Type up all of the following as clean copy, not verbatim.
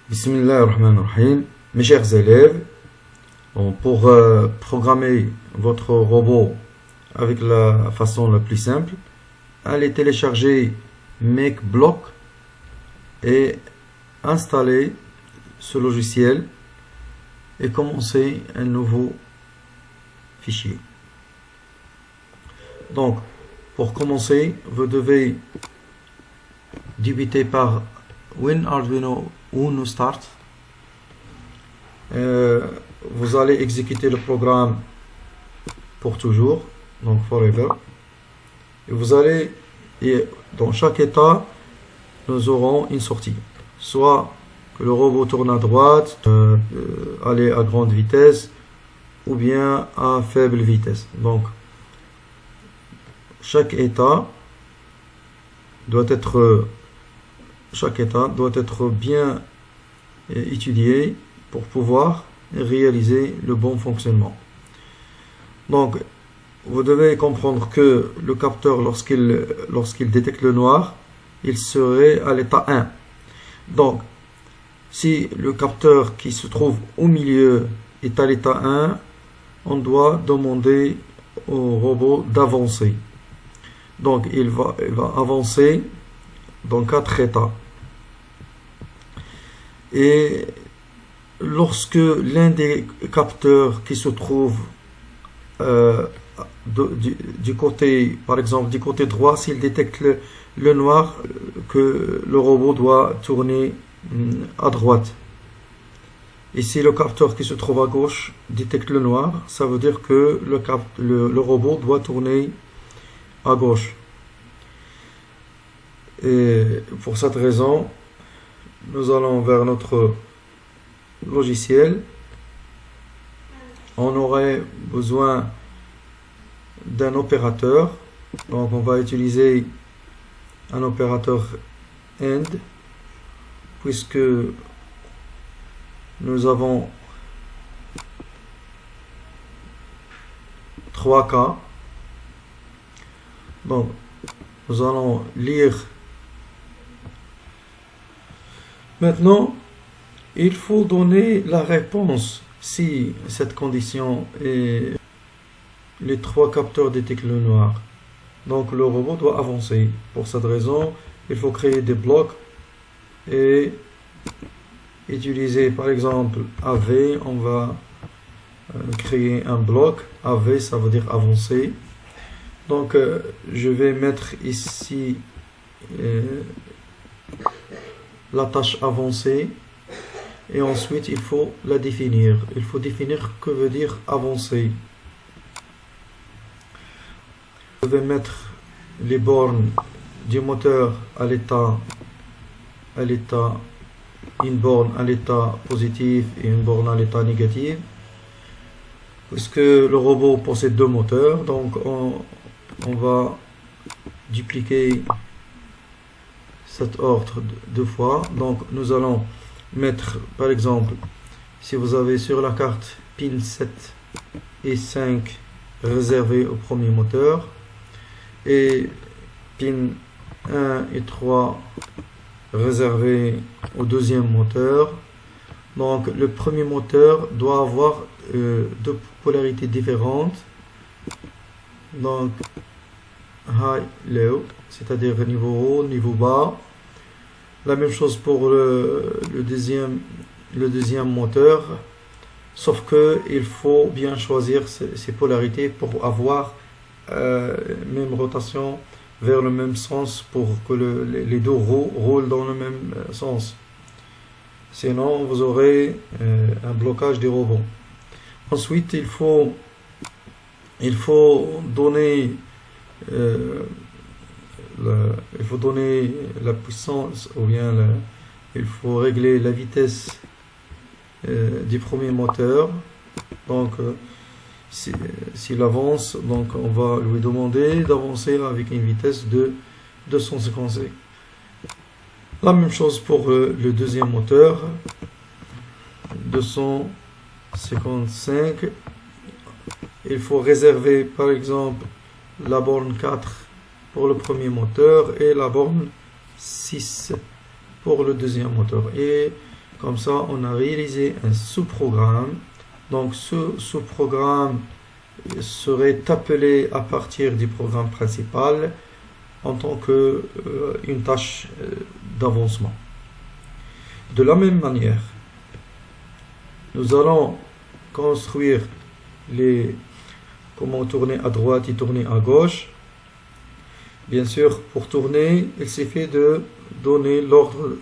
Bismillahirrahmanirrahim. Mes chers élèves, pour programmer votre robot avec la façon la plus simple, allez télécharger MakeBlock et installer ce logiciel et commencer un nouveau fichier. Donc, pour commencer, vous devez débuter par WinArduino Uno Start. Vous allez exécuter le programme pour toujours, donc forever. Et vous allez, et dans chaque état, nous aurons une sortie. Soit que le robot tourne à droite, aller à grande vitesse, ou bien à faible vitesse. Donc, chaque état doit être bien étudié pour pouvoir réaliser le bon fonctionnement. Donc, vous devez comprendre que le capteur, lorsqu'il détecte le noir, il serait à l'état 1. Donc, si le capteur qui se trouve au milieu est à l'état 1, on doit demander au robot d'avancer. Donc, il va avancer dans 4 états. Et lorsque l'un des capteurs qui se trouve du côté, par exemple du côté droit, s'il détecte le noir, que le robot doit tourner à droite. Et si le capteur qui se trouve à gauche détecte le noir, ça veut dire que le robot doit tourner à gauche. Et pour cette raison, nous allons vers notre logiciel. On aurait besoin d'un opérateur. Donc on va utiliser un opérateur AND, puisque nous avons 3 cas. Donc nous allons lire. Maintenant, il faut donner la réponse si cette condition est les 3 capteurs détectent le noir. Donc le robot doit avancer. Pour cette raison, il faut créer des blocs et utiliser par exemple AV. On va créer un bloc. AV, ça veut dire avancer. Donc je vais mettre ici la tâche avancée, et ensuite il faut la définir. Il faut définir que veut dire avancer. Je vais mettre les bornes du moteur à l'état, une borne à l'état positif et une borne à l'état négatif, puisque le robot possède 2 moteurs. Donc on va dupliquer cet ordre 2 fois. Donc nous allons mettre, par exemple, si vous avez sur la carte pin 7 et 5 réservés au premier moteur, et pin 1 et 3 réservés au deuxième moteur. Donc le premier moteur doit avoir 2 polarités différentes, donc high, low, c'est-à-dire niveau haut, niveau bas. La même chose pour le deuxième moteur, sauf que il faut bien choisir ces polarités pour avoir même rotation vers le même sens, pour que les deux roues roulent dans le même sens. Sinon, vous aurez un blocage du robot. Ensuite, il faut donner la puissance, ou bien il faut régler la vitesse du premier moteur. Donc s'il avance, donc on va lui demander d'avancer avec une vitesse de 255. La même chose pour le deuxième moteur, 255. Il faut réserver par exemple la borne 4 pour le premier moteur et la borne 6 pour le deuxième moteur. Et Comme ça, on a réalisé un sous-programme. Donc ce sous-programme serait appelé à partir du programme principal en tant que une tâche d'avancement. De la même manière, nous allons construire comment tourner à droite et tourner à gauche. Bien sûr, pour tourner, il suffit de donner l'ordre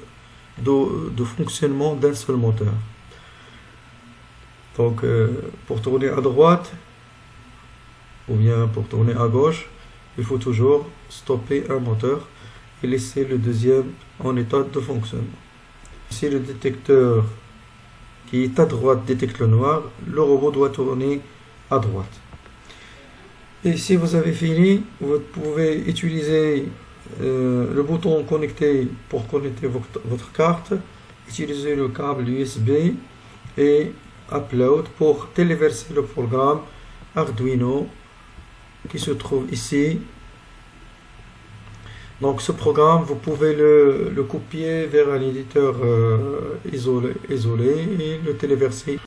de fonctionnement d'un seul moteur. Donc, pour tourner à droite ou bien pour tourner à gauche, il faut toujours stopper un moteur et laisser le deuxième en état de fonctionnement. Si le détecteur qui est à droite détecte le noir, le robot doit tourner à droite. Et si vous avez fini, vous pouvez utiliser le bouton connecter pour connecter votre carte, utiliser le câble USB et upload pour téléverser le programme Arduino qui se trouve ici. Donc ce programme, vous pouvez le copier vers un éditeur isolé et le téléverser.